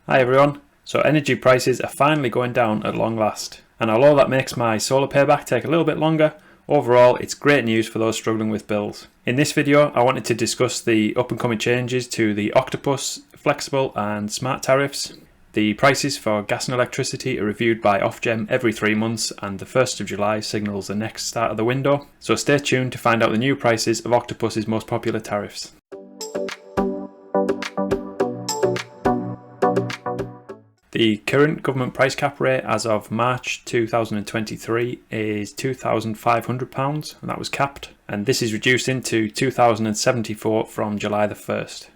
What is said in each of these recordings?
Hi everyone. So energy prices are finally going down at long last. And although that makes my solar payback take a little bit longer, overall it's great news for those struggling with bills. In this video I wanted to discuss the up and coming changes to the Octopus flexible and smart tariffs. The prices for gas and electricity are reviewed by Ofgem every 3 months, and the 1st of July signals the next start of the window. So stay tuned to find out the new prices of Octopus's most popular tariffs. The current government price cap rate as of March 2023 is £2,500, and that was capped, and this is reducing to £2,074 from July the 1st.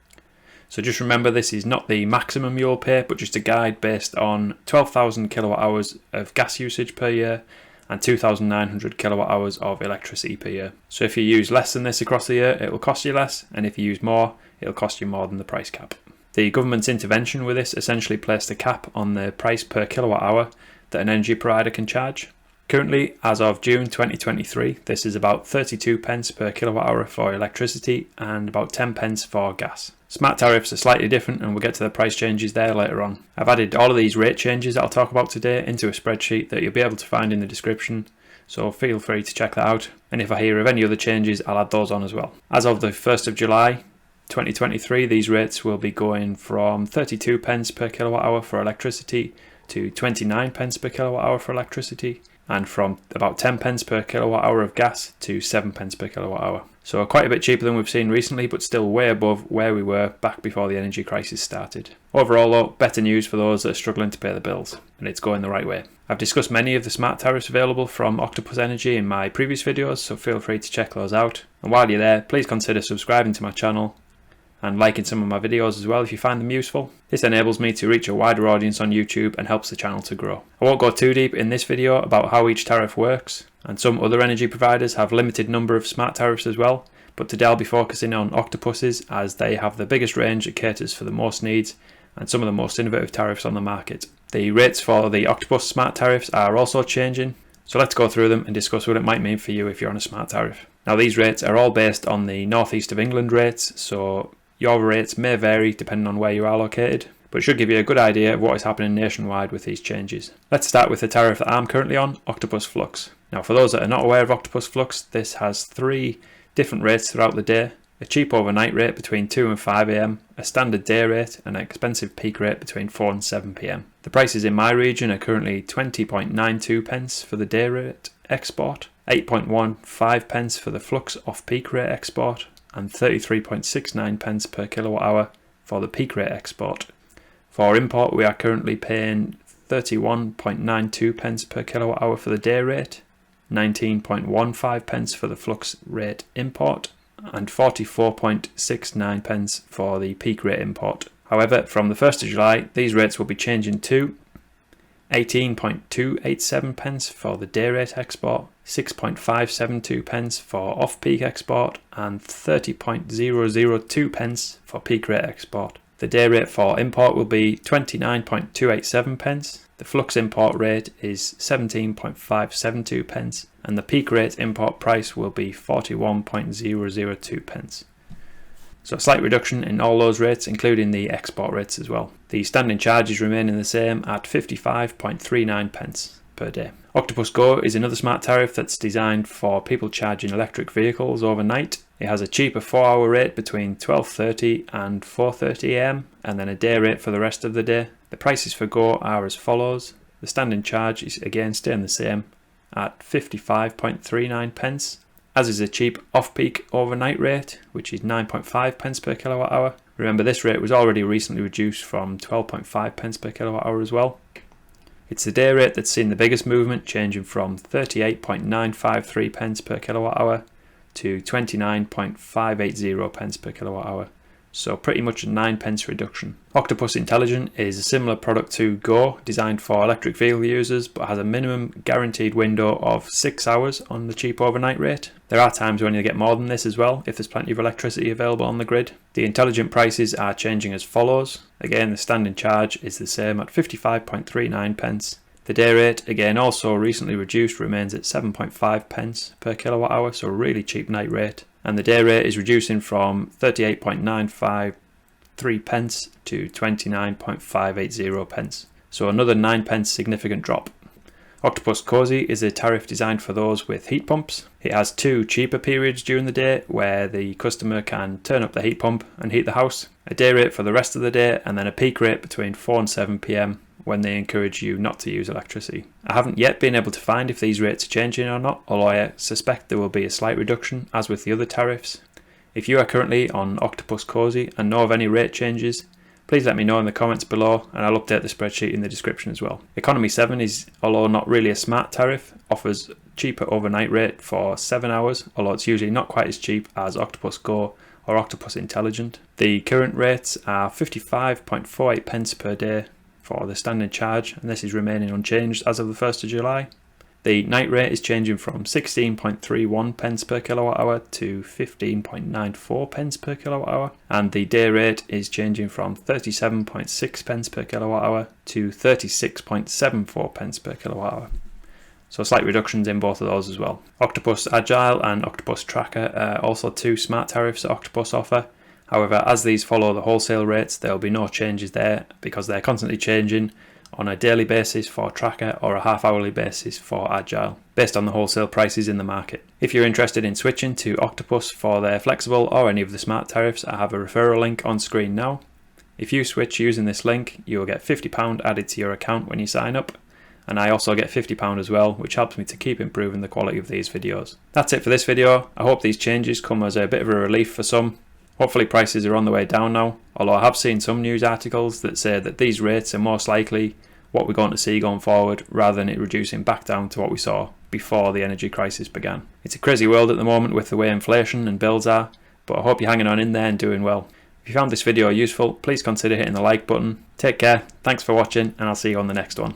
So just remember, this is not the maximum you'll pay, but just a guide based on 12,000 kilowatt hours of gas usage per year and 2,900 kilowatt hours of electricity per year. So if you use less than this across the year, it will cost you less, and if you use more, it'll cost you more than the price cap. The government's intervention with this essentially placed a cap on the price per kilowatt hour that an energy provider can charge. Currently, as of June 2023, this is about 32 pence per kilowatt hour for electricity and about 10 pence for gas. Smart tariffs are slightly different, and we'll get to the price changes there later on. I've added all of these rate changes that I'll talk about today into a spreadsheet that you'll be able to find in the description, so feel free to check that out, and if I hear of any other changes I'll add those on as well. As of the 1st of July 2023, these rates will be going from 32 pence per kilowatt hour for electricity to 29 pence per kilowatt hour for electricity, and from about 10 pence per kilowatt hour of gas to 7 pence per kilowatt hour. So quite a bit cheaper than we've seen recently, but still way above where we were back before the energy crisis started. Overall though, better news for those that are struggling to pay the bills, and it's going the right way. I've discussed many of the smart tariffs available from Octopus Energy in my previous videos, so feel free to check those out. And while you're there, please consider subscribing to my channel and liking some of my videos as well if you find them useful. This enables me to reach a wider audience on YouTube and helps the channel to grow. I won't go too deep in this video about how each tariff works, and some other energy providers have limited number of smart tariffs as well, but today I'll be focusing on Octopus's as they have the biggest range that caters for the most needs and some of the most innovative tariffs on the market. The rates for the Octopus smart tariffs are also changing, so let's go through them and discuss what it might mean for you if you're on a smart tariff. Now these rates are all based on the northeast of England rates, so your rates may vary depending on where you are located, but it should give you a good idea of what is happening nationwide with these changes. Let's start with the tariff that I'm currently on, Octopus Flux. Now for those that are not aware of Octopus Flux, this has 3 different rates throughout the day: a cheap overnight rate between 2 and 5 am, a standard day rate, and an expensive peak rate between 4 and 7 pm. The prices in my region are currently 20.92 pence for the day rate export, 8.15 pence for the Flux off-peak rate export, and 33.69 pence per kilowatt hour for the peak rate export. For import, we are currently paying 31.92 pence per kilowatt hour for the day rate, 19.15 pence for the Flux rate import, and 44.69 pence for the peak rate import. However, from the 1st of July, these rates will be changing to 18.287 pence for the day rate export, 6.572 pence for off-peak export, and 30.002 pence for peak rate export. The day rate for import will be 29.287 pence, the Flux import rate is 17.572 pence, and the peak rate import price will be 41.002 pence. So a slight reduction in all those rates, including the export rates as well. The standing charges remaining the same at 55.39 pence per day. Octopus Score is another smart tariff that's designed for people charging electric vehicles overnight. It has a cheaper 4-hour rate between 12:30 and 4:30 am, and then a day rate for the rest of the day. The prices for Go are as follows. The standing charge is again staying the same at 55.39 pence, as is a cheap off-peak overnight rate, which is 9.5 pence per kilowatt hour. Remember, this rate was already recently reduced from 12.5 pence per kilowatt hour as well. It's the day rate that's seen the biggest movement, changing from 38.953 pence per kilowatt hour to 29.580 pence per kilowatt hour. So pretty much a 9 pence reduction. Octopus Intelligent is a similar product to Go, designed for electric vehicle users, but has a minimum guaranteed window of 6 hours on the cheap overnight rate. There are times when you get more than this as well, if there's plenty of electricity available on the grid. The Intelligent prices are changing as follows. Again, the standing charge is the same at 55.39 pence. The day rate, again also recently reduced, remains at 7.5 pence per kilowatt hour, so a really cheap night rate. And the day rate is reducing from 38.953 3 pence to 29.580 pence. So another 9 pence significant drop. Octopus Cozy is a tariff designed for those with heat pumps. It has 2 cheaper periods during the day where the customer can turn up the heat pump and heat the house, a day rate for the rest of the day, and then a peak rate between 4 and 7 PM when they encourage you not to use electricity. I haven't yet been able to find if these rates are changing or not, although I suspect there will be a slight reduction as with the other tariffs. If you are currently on Octopus Cozy and know of any rate changes, please let me know in the comments below and I'll update the spreadsheet in the description as well. Economy 7 is, although not really a smart tariff, offers cheaper overnight rate for 7 hours, although it's usually not quite as cheap as Octopus Score or Octopus Intelligent. The current rates are 55.48 pence per day for the standing charge, and this is remaining unchanged as of the 1st of July. The night rate is changing from 16.31 pence per kilowatt hour to 15.94 pence per kilowatt hour, and the day rate is changing from 37.6 pence per kilowatt hour to 36.74 pence per kilowatt hour. So slight reductions in both of those as well. Octopus Agile and Octopus Tracker are also 2 smart tariffs that Octopus offer. However, as these follow the wholesale rates, there will be no changes there because they're constantly changing on a daily basis for Tracker or a half-hourly basis for Agile, based on the wholesale prices in the market. If you're interested in switching to Octopus for their flexible or any of the smart tariffs, I have a referral link on screen now. If you switch using this link, you will get £50 added to your account when you sign up, and I also get £50 as well, which helps me to keep improving the quality of these videos. That's it for this video. I hope these changes come as a bit of a relief for some. Hopefully prices are on the way down now, although I have seen some news articles that say that these rates are most likely what we're going to see going forward, rather than it reducing back down to what we saw before the energy crisis began. It's a crazy world at the moment with the way inflation and bills are, but I hope you're hanging on in there and doing well. If you found this video useful, please consider hitting the like button. Take care, thanks for watching, and I'll see you on the next one.